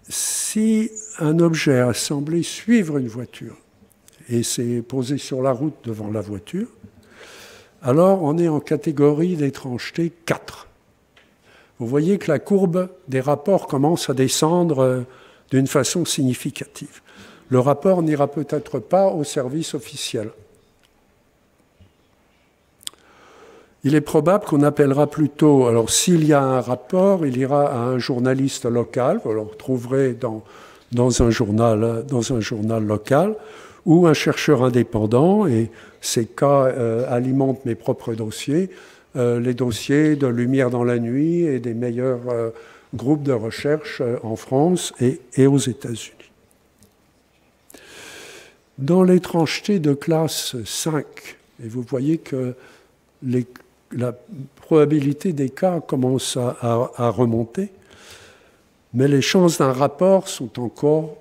si un objet a semblé suivre une voiture et s'est posé sur la route devant la voiture, alors on est en catégorie d'étrangeté 4. Vous voyez que la courbe des rapports commence à descendre d'une façon significative. Le rapport n'ira peut-être pas au service officiel. Il est probable qu'on appellera plutôt, alors s'il y a un rapport, il ira à un journaliste local, vous le retrouverez dans un journal local, ou un chercheur indépendant, et ces cas alimentent mes propres dossiers, les dossiers de Lumière dans la nuit et des meilleurs groupes de recherche en France et aux États-Unis. Dans l'étrangeté de classe 5, et vous voyez que la probabilité des cas commence à remonter, mais les chances d'un rapport sont encore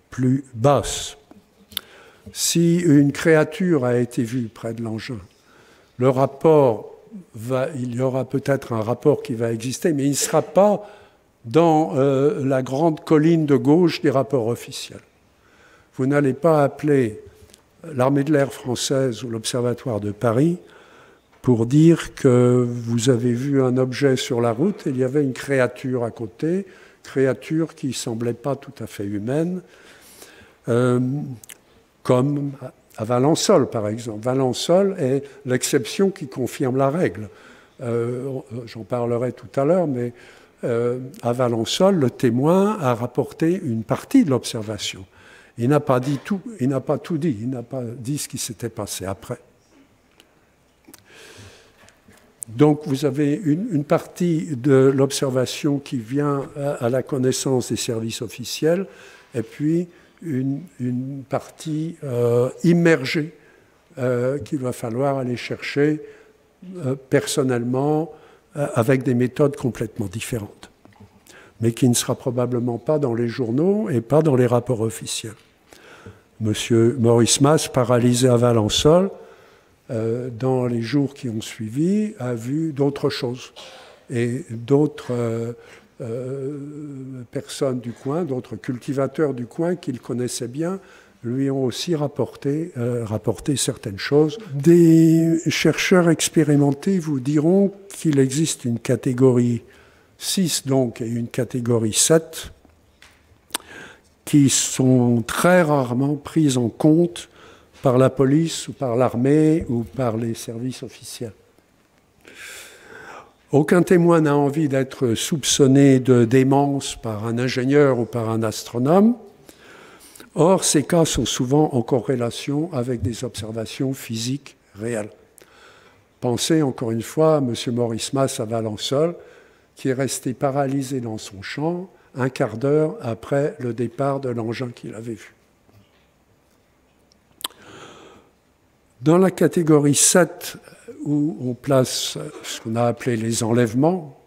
plus basses. Si une créature a été vue près de l'engin, il y aura peut-être un rapport qui va exister, mais il ne sera pas dans la grande colline de gauche des rapports officiels. Vous n'allez pas appeler l'armée de l'air française ou l'Observatoire de Paris pour dire que vous avez vu un objet sur la route et il y avait une créature à côté, créature qui ne semblait pas tout à fait humaine, comme à Valençol, par exemple. Valençol est l'exception qui confirme la règle. J'en parlerai tout à l'heure, mais à Valençol, le témoin a rapporté une partie de l'observation. Il n'a pas dit tout, il n'a pas tout dit, il n'a pas dit ce qui s'était passé après. Donc vous avez une partie de l'observation qui vient à la connaissance des services officiels, et puis une partie immergée qu'il va falloir aller chercher personnellement avec des méthodes complètement différentes, mais qui ne sera probablement pas dans les journaux et pas dans les rapports officiels. Monsieur Maurice Mas, paralysé à Valençol, dans les jours qui ont suivi, a vu d'autres choses. Et d'autres personnes du coin, d'autres cultivateurs du coin qu'il connaissait bien, lui ont aussi rapporté certaines choses. Des chercheurs expérimentés vous diront qu'il existe une catégorie 6 donc, et une catégorie 7 qui sont très rarement prises en compte par la police ou par l'armée ou par les services officiels. Aucun témoin n'a envie d'être soupçonné de démence par un ingénieur ou par un astronome. Or, ces cas sont souvent en corrélation avec des observations physiques réelles. Pensez encore une fois à M. Maurice Mas à Valençol, qui est resté paralysé dans son champ un quart d'heure après le départ de l'engin qu'il avait vu. Dans la catégorie 7, où on place ce qu'on a appelé les enlèvements,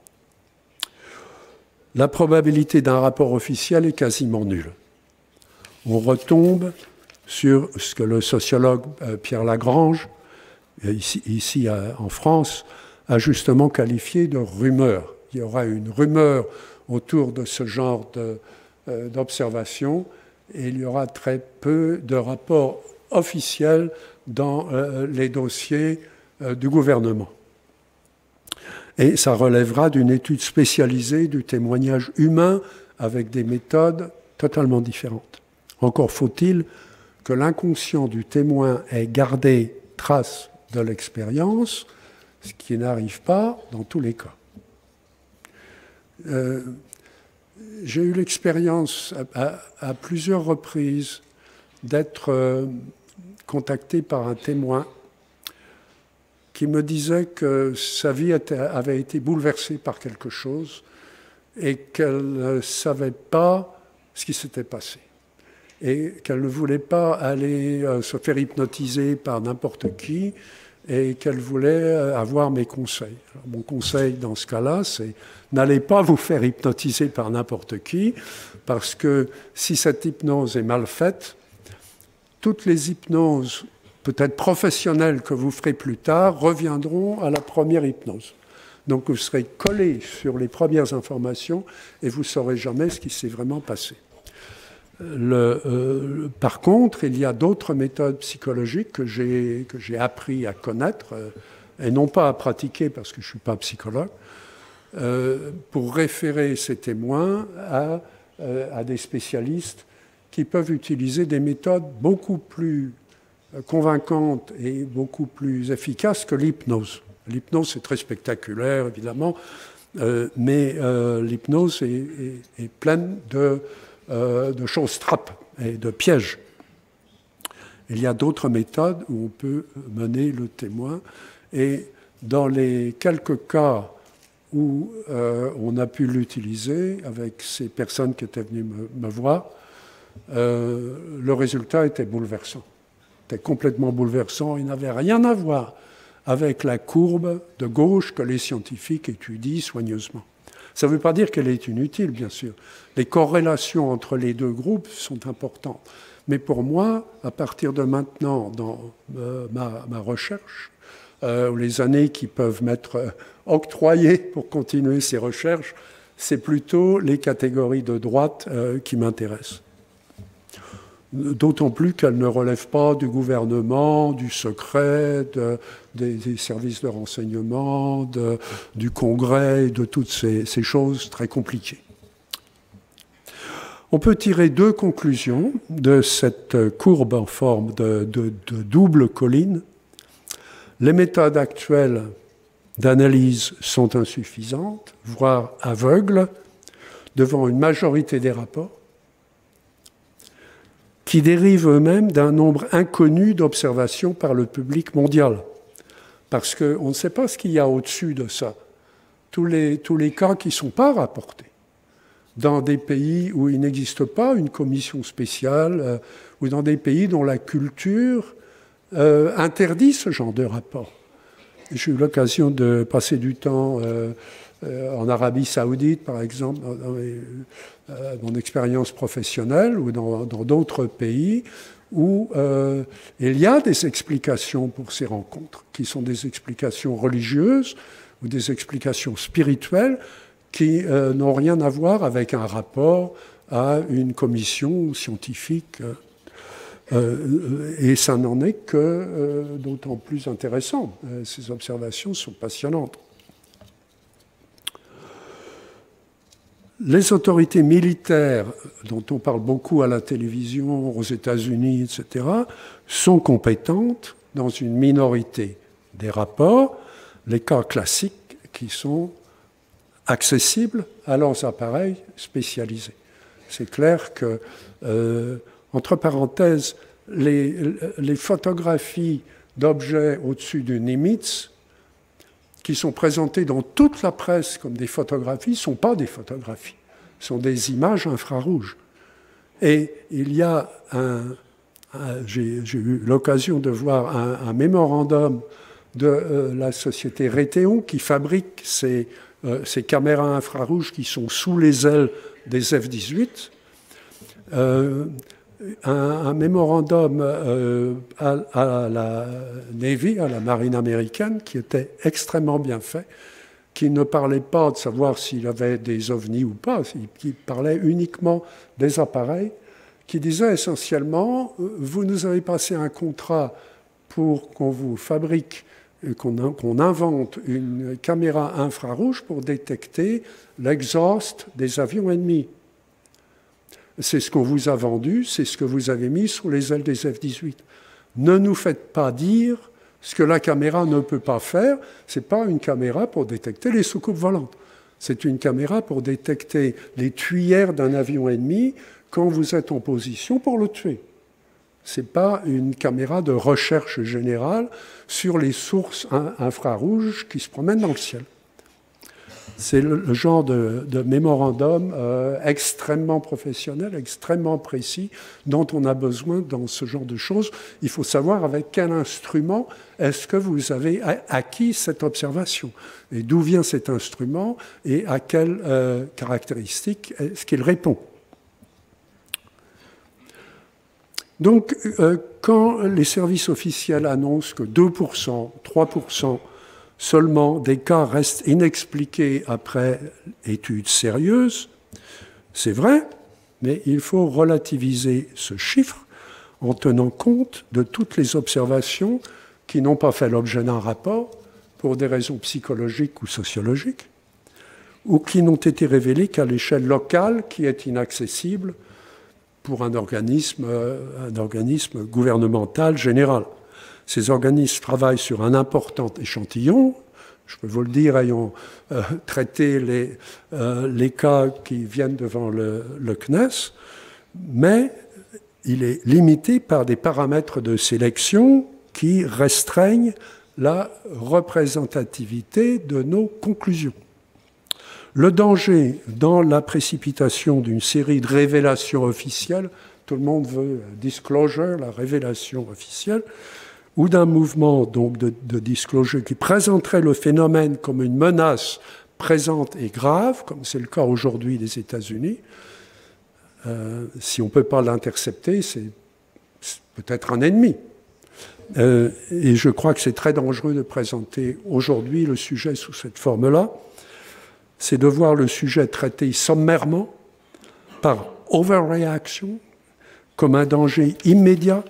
la probabilité d'un rapport officiel est quasiment nulle. On retombe sur ce que le sociologue Pierre Lagrange, ici en France, a justement qualifié de rumeur. Il y aura une rumeur autour de ce genre d'observation et il y aura très peu de rapports officiels dans les dossiers du gouvernement. Et ça relèvera d'une étude spécialisée du témoignage humain avec des méthodes totalement différentes. Encore faut-il que l'inconscient du témoin ait gardé trace de l'expérience, ce qui n'arrive pas dans tous les cas. J'ai eu l'expérience à plusieurs reprises d'être contacté par un témoin qui me disait que sa vie avait été bouleversée par quelque chose et qu'elle ne savait pas ce qui s'était passé et qu'elle ne voulait pas aller se faire hypnotiser par n'importe qui et qu'elle voulait avoir mes conseils. Alors, mon conseil dans ce cas-là, c'est n'allez pas vous faire hypnotiser par n'importe qui, parce que si cette hypnose est mal faite, toutes les hypnoses, peut-être professionnelles, que vous ferez plus tard, reviendront à la première hypnose. Donc vous serez collé sur les premières informations et vous ne saurez jamais ce qui s'est vraiment passé. Par contre, il y a d'autres méthodes psychologiques que j'ai appris à connaître, et non pas à pratiquer parce que je ne suis pas psychologue, pour référer ces témoins à des spécialistes qui peuvent utiliser des méthodes beaucoup plus convaincantes et beaucoup plus efficaces que l'hypnose. L'hypnose, c'est très spectaculaire, évidemment, mais l'hypnose est pleine de choses trappes et de pièges. Il y a d'autres méthodes où on peut mener le témoin, et dans les quelques cas où on a pu l'utiliser avec ces personnes qui étaient venues me voir, le résultat était bouleversant. C'était complètement bouleversant. Il n'avait rien à voir avec la courbe de gauche que les scientifiques étudient soigneusement. Ça ne veut pas dire qu'elle est inutile, bien sûr. Les corrélations entre les deux groupes sont importantes. Mais pour moi, à partir de maintenant, dans ma recherche, les années qui peuvent m'être octroyées pour continuer ces recherches, c'est plutôt les catégories de droite qui m'intéressent. D'autant plus qu'elles ne relèvent pas du gouvernement, du secret, des services de renseignement, du Congrès, de toutes ces choses très compliquées. On peut tirer deux conclusions de cette courbe en forme de double colline. Les méthodes actuelles d'analyse sont insuffisantes, voire aveugles, devant une majorité des rapports, qui dérivent eux-mêmes d'un nombre inconnu d'observations par le public mondial. Parce qu'on ne sait pas ce qu'il y a au-dessus de ça. Tous les cas qui ne sont pas rapportés. Dans des pays où il n'existe pas une commission spéciale, ou dans des pays dont la culture interdit ce genre de rapport. J'ai eu l'occasion de passer du temps en Arabie Saoudite, par exemple, dans mon expérience professionnelle, ou dans d'autres pays, où il y a des explications pour ces rencontres, qui sont des explications religieuses ou des explications spirituelles qui n'ont rien à voir avec un rapport à une commission scientifique. Et ça n'en est que d'autant plus intéressant. Ces observations sont passionnantes. Les autorités militaires, dont on parle beaucoup à la télévision, aux États-Unis, etc., sont compétentes dans une minorité des rapports, les cas classiques qui sont accessibles à leurs appareils spécialisés. C'est clair que, entre parenthèses, les photographies d'objets au-dessus du Nimitz, qui sont présentées dans toute la presse comme des photographies, ne sont pas des photographies, sont des images infrarouges. Et il y a j'ai eu l'occasion de voir un mémorandum de la société Raytheon qui fabrique ces caméras infrarouges qui sont sous les ailes des F-18. Un mémorandum à la Navy, à la marine américaine, qui était extrêmement bien fait, qui ne parlait pas de savoir s'il y avait des ovnis ou pas, qui parlait uniquement des appareils, qui disait essentiellement, vous nous avez passé un contrat pour qu'on vous fabrique, qu'on invente une caméra infrarouge pour détecter l'exhaust des avions ennemis. C'est ce qu'on vous a vendu, c'est ce que vous avez mis sous les ailes des F-18. Ne nous faites pas dire ce que la caméra ne peut pas faire. Ce n'est pas une caméra pour détecter les soucoupes volantes. C'est une caméra pour détecter les tuyères d'un avion ennemi quand vous êtes en position pour le tuer. Ce n'est pas une caméra de recherche générale sur les sources infrarouges qui se promènent dans le ciel. C'est le genre de mémorandum extrêmement professionnel, extrêmement précis, dont on a besoin dans ce genre de choses. Il faut savoir avec quel instrument est-ce que vous avez acquis cette observation, et d'où vient cet instrument, et à quelles caractéristiques est-ce qu'il répond. Donc, quand les services officiels annoncent que 2%, 3% Seulement, des cas restent inexpliqués après études sérieuses. C'est vrai, mais il faut relativiser ce chiffre en tenant compte de toutes les observations qui n'ont pas fait l'objet d'un rapport pour des raisons psychologiques ou sociologiques, ou qui n'ont été révélées qu'à l'échelle locale, qui est inaccessible pour un organisme gouvernemental général. Ces organismes travaillent sur un important échantillon. Je peux vous le dire, ayant traité les cas qui viennent devant le CNES, mais il est limité par des paramètres de sélection qui restreignent la représentativité de nos conclusions. Le danger dans la précipitation d'une série de révélations officielles, tout le monde veut disclosure, la révélation officielle, ou d'un mouvement donc de disclosure qui présenterait le phénomène comme une menace présente et grave, comme c'est le cas aujourd'hui des États-Unis. Si on ne peut pas l'intercepter, c'est peut-être un ennemi. Et je crois que c'est très dangereux de présenter aujourd'hui le sujet sous cette forme-là. C'est de voir le sujet traité sommairement par overreaction, comme un danger immédiat,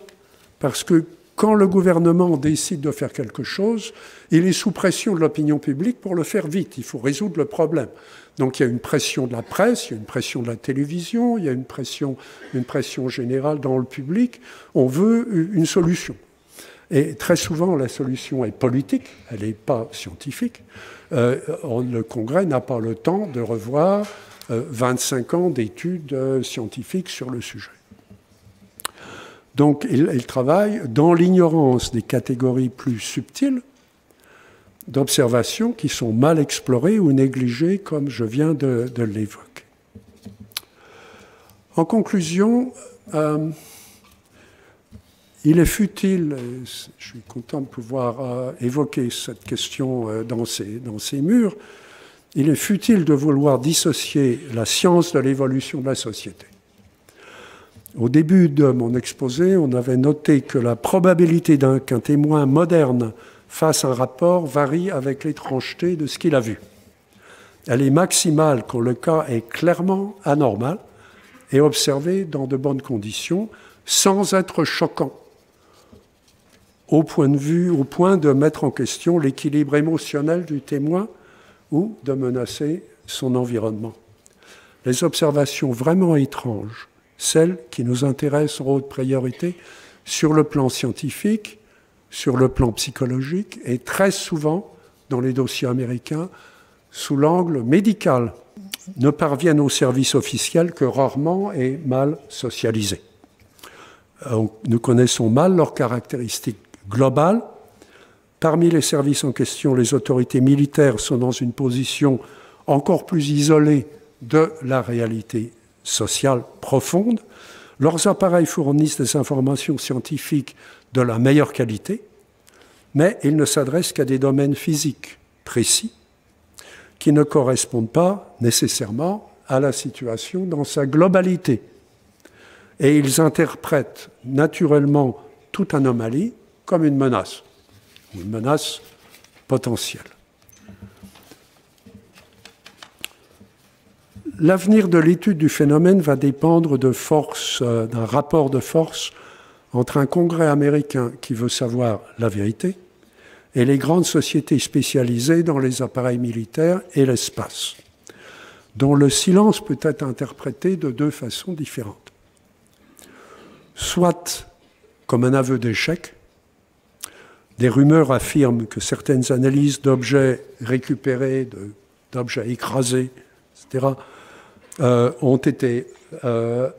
parce que quand le gouvernement décide de faire quelque chose, il est sous pression de l'opinion publique pour le faire vite. Il faut résoudre le problème. Donc il y a une pression de la presse, il y a une pression de la télévision, il y a une pression générale dans le public. On veut une solution. Et très souvent, la solution est politique, elle n'est pas scientifique. Le Congrès n'a pas le temps de revoir 25 ans d'études scientifiques sur le sujet. Donc, il travaille dans l'ignorance des catégories plus subtiles d'observations qui sont mal explorées ou négligées, comme je viens de l'évoquer. En conclusion, il est futile, je suis content de pouvoir évoquer cette question dans ces murs, il est futile de vouloir dissocier la science de l'évolution de la société. Au début de mon exposé, on avait noté que la probabilité qu'un témoin moderne fasse un rapport varie avec l'étrangeté de ce qu'il a vu. Elle est maximale quand le cas est clairement anormal et observé dans de bonnes conditions, sans être choquant, au point de mettre en question l'équilibre émotionnel du témoin ou de menacer son environnement. Les observations vraiment étranges, celles qui nous intéressent en haute priorité sur le plan scientifique, sur le plan psychologique et très souvent, dans les dossiers américains, sous l'angle médical, ne parviennent au service officiel que rarement et mal socialisés. Nous connaissons mal leurs caractéristiques globales. Parmi les services en question, les autorités militaires sont dans une position encore plus isolée de la réalité sociale profonde. Leurs appareils fournissent des informations scientifiques de la meilleure qualité, mais ils ne s'adressent qu'à des domaines physiques précis qui ne correspondent pas nécessairement à la situation dans sa globalité. Et ils interprètent naturellement toute anomalie comme une menace potentielle. L'avenir de l'étude du phénomène va dépendre d'un rapport de force entre un Congrès américain qui veut savoir la vérité et les grandes sociétés spécialisées dans les appareils militaires et l'espace, dont le silence peut être interprété de deux façons différentes. Soit comme un aveu d'échec. Des rumeurs affirment que certaines analyses d'objets récupérés, d'objets écrasés, etc., ont été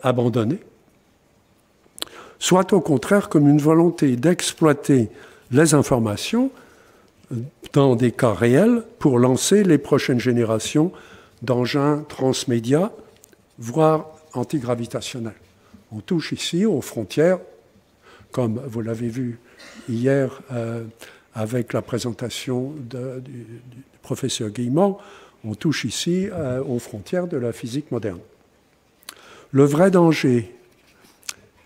abandonnées, soit au contraire comme une volonté d'exploiter les informations dans des cas réels pour lancer les prochaines générations d'engins transmédia, voire antigravitationnels. On touche ici aux frontières, comme vous l'avez vu hier avec la présentation du professeur Guillemot, on touche ici aux frontières de la physique moderne. Le vrai danger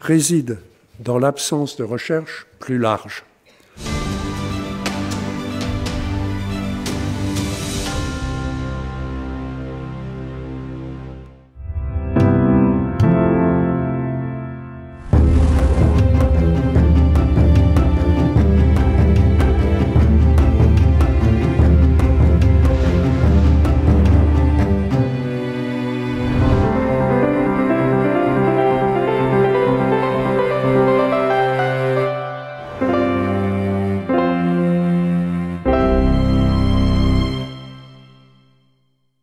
réside dans l'absence de recherche plus large.